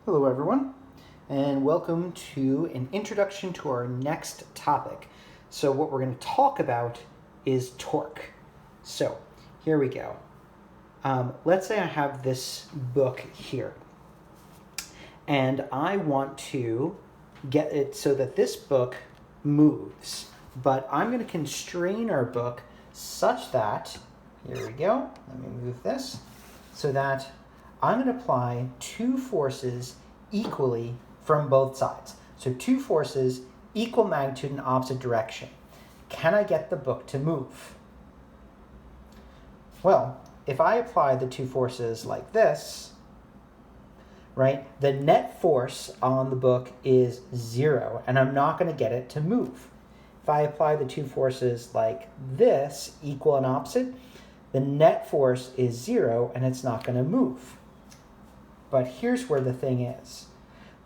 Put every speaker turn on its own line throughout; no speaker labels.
Hello everyone, and welcome to an introduction to our next topic. So what we're going to talk about is torque. So here we go. Let's say I have this book here, and I want to get it so that this book moves, but I'm going to constrain our book such that, here we go, let me move this, so that I'm going to apply two forces equally from both sides. So two forces, equal magnitude in opposite direction. Can I get the book to move? Well, if I apply the two forces like this, right, the net force on the book is 0, and I'm not going to get it to move. If I apply the two forces like this, equal and opposite, the net force is 0, and it's not going to move. But here's where the thing is.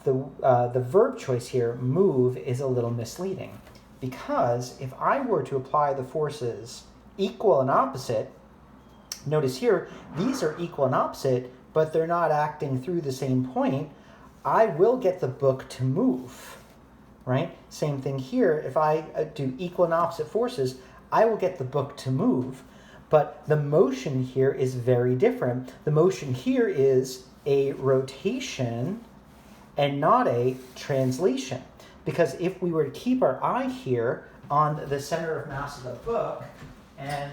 The verb choice here, move, is a little misleading, because if I were to apply the forces equal and opposite, notice here, these are equal and opposite, but they're not acting through the same point, I will get the book to move, right? Same thing here, if I do equal and opposite forces, I will get the book to move, but the motion here is very different. The motion here is a rotation and not a translation. Because if we were to keep our eye here on the center of mass of the book, and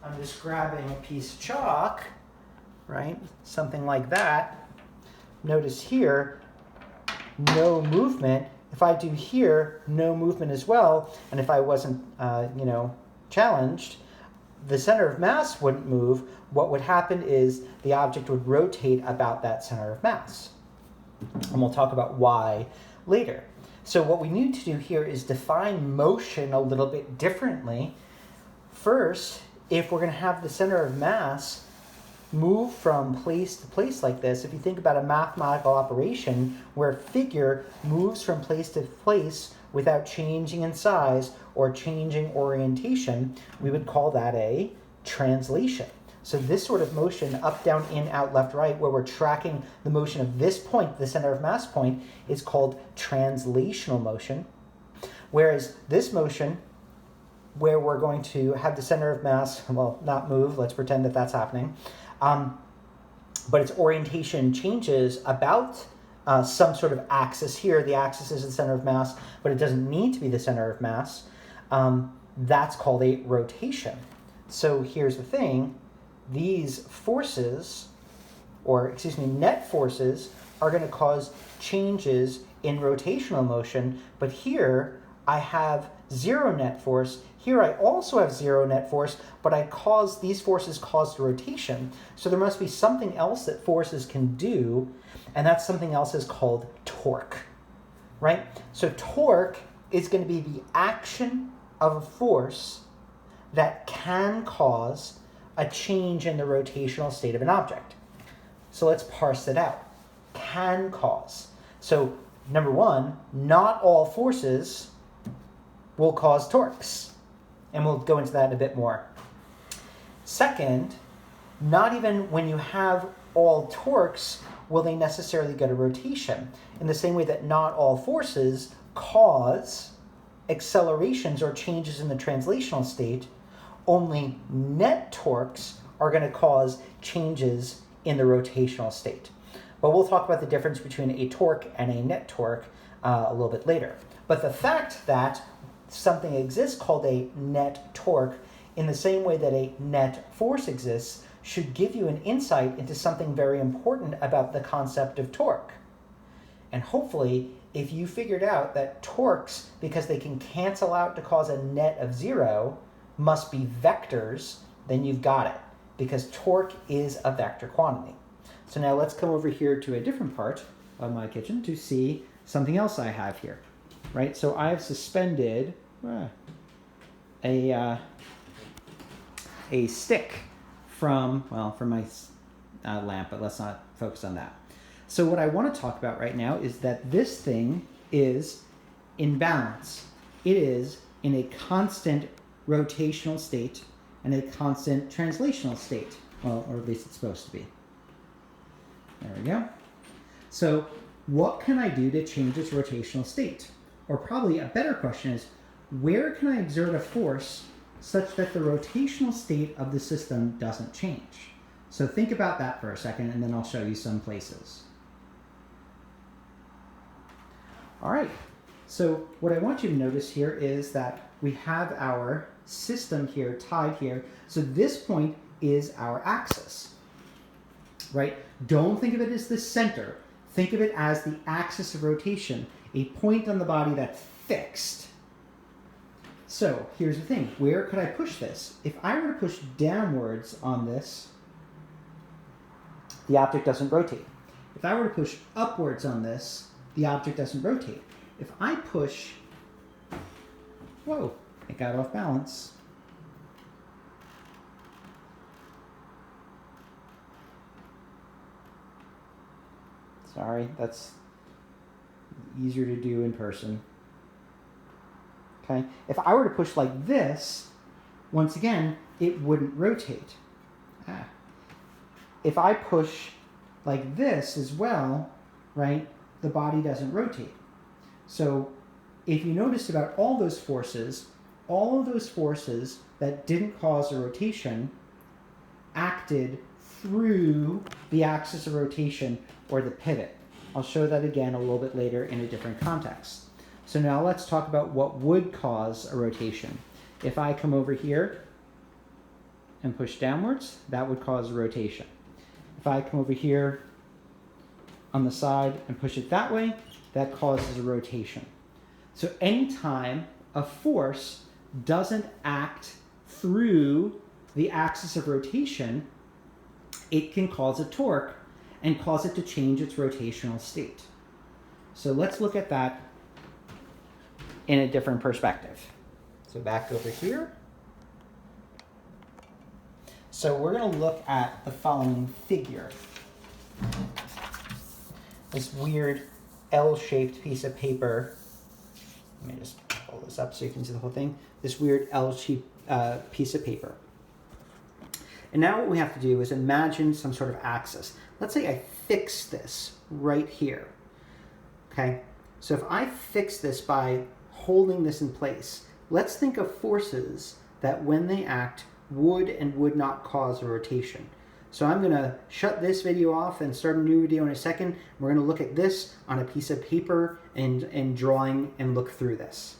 I'm just grabbing a piece of chalk, right, something like that, notice here, no movement. If I do here, no movement as well, and if I wasn't, challenged, the center of mass wouldn't move. What would happen is the object would rotate about that center of mass. And we'll talk about why later. So what we need to do here is define motion a little bit differently. First, if we're going to have the center of mass move from place to place like this, if you think about a mathematical operation where a figure moves from place to place without changing in size or changing orientation, we would call that a translation. So this sort of motion, up, down, in, out, left, right, where we're tracking the motion of this point, the center of mass point, is called translational motion. Whereas this motion, where we're going to have the center of mass, well, not move, let's pretend that that's happening, but its orientation changes about some sort of axis here. The axis is the center of mass, but it doesn't need to be the center of mass. That's called a rotation. So here's the thing. These forces, net forces, are going to cause changes in rotational motion, but here I have 0 net force. Here I also have 0 net force, but these forces caused rotation. So there must be something else that forces can do, and that something else is called torque, right? So torque is going to be the action of a force that can cause a change in the rotational state of an object. So let's parse it out. Can cause. So number one, not all forces will cause torques. And we'll go into that in a bit more. Second, not even when you have all torques will they necessarily get a rotation. In the same way that not all forces cause accelerations or changes in the translational state, only net torques are going to cause changes in the rotational state. But we'll talk about the difference between a torque and a net torque a little bit later. But the fact that something exists called a net torque in the same way that a net force exists should give you an insight into something very important about the concept of torque. And hopefully, if you figured out that torques, because they can cancel out to cause a net of 0, must be vectors, then you've got it, because torque is a vector quantity. So now let's come over here to a different part of my kitchen to see something else I have here, right? So I've suspended a stick from my lamp, but let's not focus on that. So what I want to talk about right now is that this thing is in balance. It is in a constant rotational state and a constant translational state. Well, or at least it's supposed to be. There we go. So what can I do to change its rotational state? Or probably a better question is, where can I exert a force such that the rotational state of the system doesn't change? So think about that for a second, and then I'll show you some places. All right, so what I want you to notice here is that we have our system here tied here. So this point is our axis, right? Don't think of it as the center. Think of it as the axis of rotation, a point on the body that's fixed. So here's the thing, where could I push this? If I were to push downwards on this, the object doesn't rotate. If I were to push upwards on this, the object doesn't rotate. If I push, whoa, it got off balance. Sorry, that's easier to do in person. Okay, if I were to push like this, once again, it wouldn't rotate. If I push like this as well, right, the body doesn't rotate. So if you notice about all those forces that didn't cause a rotation acted through the axis of rotation or the pivot. I'll show that again a little bit later in a different context. So now let's talk about what would cause a rotation. If I come over here and push downwards, that would cause a rotation. If I come over here on the side and push it that way, that causes a rotation. So anytime a force doesn't act through the axis of rotation, it can cause a torque and cause it to change its rotational state. So let's look at that in a different perspective. So back over here. So we're going to look at the following figure. This weird L-shaped piece of paper. Let me just pull this up so you can see the whole thing. This weird L-shaped piece of paper. And now what we have to do is imagine some sort of axis. Let's say I fix this right here. Okay? So if I fix this by holding this in place, let's think of forces that when they act would and would not cause a rotation. So I'm going to shut this video off and start a new video in a second. We're going to look at this on a piece of paper and drawing and look through this.